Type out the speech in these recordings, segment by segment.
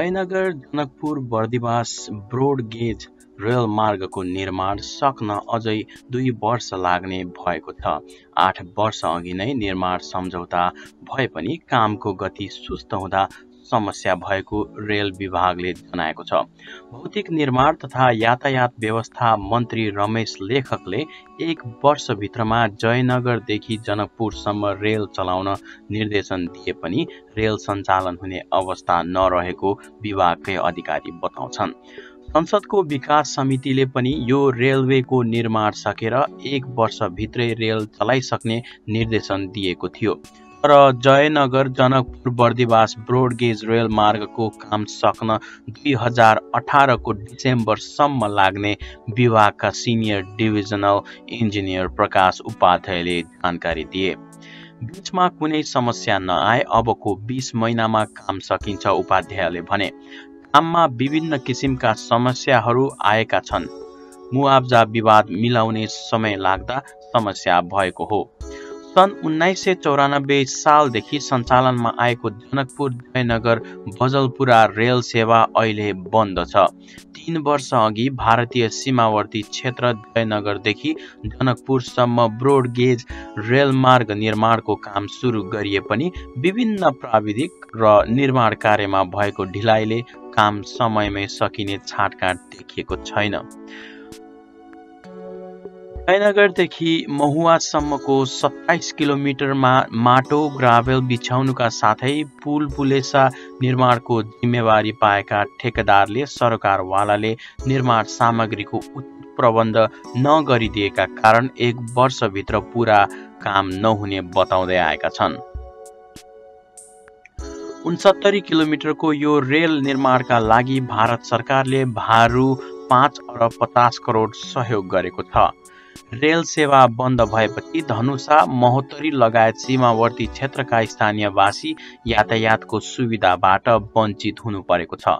Jaynagar Janakpur Bardibas broad गेज rail मार्गको निर्माण सक्न अझै 2 वर्ष लाग्ने भएको छ। 8 वर्ष अघि नै निर्माण सम्झौता भए पनि कामको गति सुस्त हुँदा समस्या भएको रेल विभागले जनाएको छ। भौतिक निर्माण तथा यातायात व्यवस्था मन्त्री रमेश लेखकले 1 वर्षभित्रमा जयनगरदेखि जनकपुरसम्म रेल चलाउन निर्देशन दिए पनि रेल सञ्चालन हुने अवस्था नरहेको विभागकै अधिकारी बताउँछन्। संसदको विकास समितिले पनि यो रेलवेको निर्माण सकेर 1 वर्षभित्रै रेल चलाइसक्ने निर्देशन दिएको थियो। तर जयनगर जनकपुर बर्दिवास ब्रोडगेज रेल मार्गको काम सक्न 2018 को डिसेम्बरसम्म लाग्ने विभागका सिनियर डिभिजनल इन्जिनियर प्रकाश उपाध्यायले जानकारी दिए। बीचमा कुनै समस्या नआए अबको 20 महिनामा काम सकिन्छ उपाध्यायले भने। काममा विभिन्न किसिमका समस्याहरू आएका छन्। मुआब्जा विवाद मिलाउने समय लाग्दा समस्या भएको हो। सन् 1994 सालदेखि सञ्चालनमा आएको जनकपुर जयनगर बजलपुरा रेल सेवा अहिले बन्द छ। 3 वर्ष अघि भारतीय सीमावर्ती क्षेत्र जयनगरदेखि जनकपुरसम्म ब्रोडगेज रेलमार्ग निर्माणको काम सुरु गरिए पनि विभिन्न प्राविधिक र निर्माण कार्यमा भएको ढिलाइले काम समयमै सकिने छाटकाट देखिएको छैन। जयनगरदेखि महुवासम्मको 27 किलोमिटरमा माटो ग्राभेल बिछाउनुका साथै पुल पुलेसा निर्माणको जिम्मेवारी पाएका ठेकेदारले सरकारवालाले निर्माण सामग्रीको उचित प्रबन्ध नगरिदिएका कारण 1 वर्षभित्र पूरा काम नहुने बताउँदै आएका छन्। 69 किलोमिटरको यो रेल निर्माणका लागि भारत सरकारले भारु 5 अरब 50 करोड सहयोग गरेको छ। रेल सेवा बन्द भएपछि धनुषा महोत्तरी लगायत सीमावर्ती क्षेत्रका स्थानीयवासी यातायातको सुविधाबाट वञ्चित हुनु परेको छ।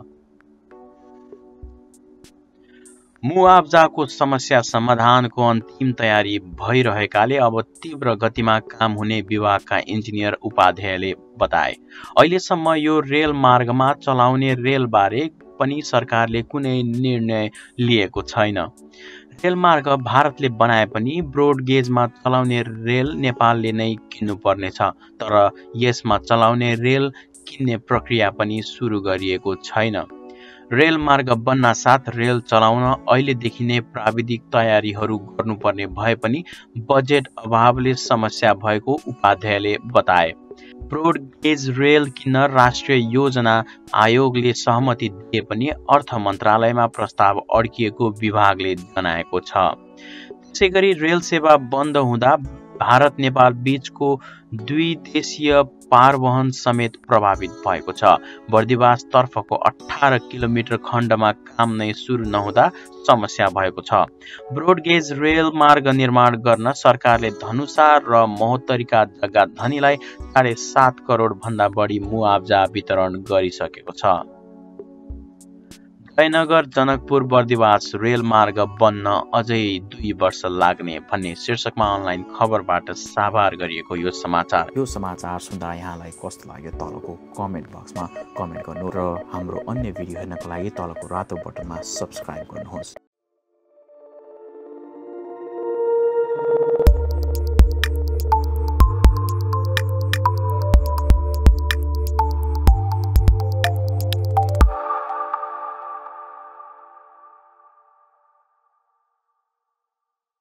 मुआब्जाको समस्या समाधानको अन्तिम तयारी भइरहेकाले अब तीव्र गतिमा काम हुने विभागका इन्जिनियर उपाध्यायले बताए। अहिलेसम्म यो रेल मार्गमा चलाउने रेलबारे पनि सरकारले कुनै निर्णय लिएको छैन। रेलमार्ग भारतले बनाए पनि ब्रोडगेजमा चलाउने रेल नेपालले नै किन्नुपर्नेछ। तर यसमा चलाउने रेल किन्ने प्रक्रिया पनि सुरु गरिएको छैन। रेलमार्ग बन्नासाथ रेल चलाउन अहिलेदेखि नै प्राविधिक तयारीहरू गर्नुपर्ने भए पनि बजेट अभावले समस्या भएको उपाध्यायले बताए। ब्रोडगेज रेल किन्न राष्ट्रिय योजना आयोगले सहमति दिए पनि अर्थ मन्त्रालयमा प्रस्ताव अड्किएको विभागले जनाएको छ। त्यसैगरी रेल सेवा बन्द हुँदा भारत नेपाल बीचको द्विदेशीय पारवहन समेत प्रभावित भएको छ। बर्दिवास तर्फको 18 किलोमिटर खण्डमा काम नै सुरु नहुँदा समस्या भएको छ। ब्रोडगेज रेल मार्ग निर्माण गर्न सरकारले धनुषा र महोत्तरीका जग्गा धनीलाई 7.5 करोड भन्दा बढी मुआब्जा वितरण गरिसकेको छ। जयनगर जनकपुर बर्दिवास रेल मार्ग बन्न अझै 2 वर्ष लाग्ने भन्ने शीर्षकमा अनलाइन खबरबाट साभार गरिएको यो समाचार सुन्दा यहाँलाई कस्तो लाग्यो तलको कमेन्ट बक्समा कमेन्ट गर्नु र हाम्रो अन्य भिडियो हेर्नको लागि तलको रातो बटनमा सब्स्क्राइब गर्नुहोस्।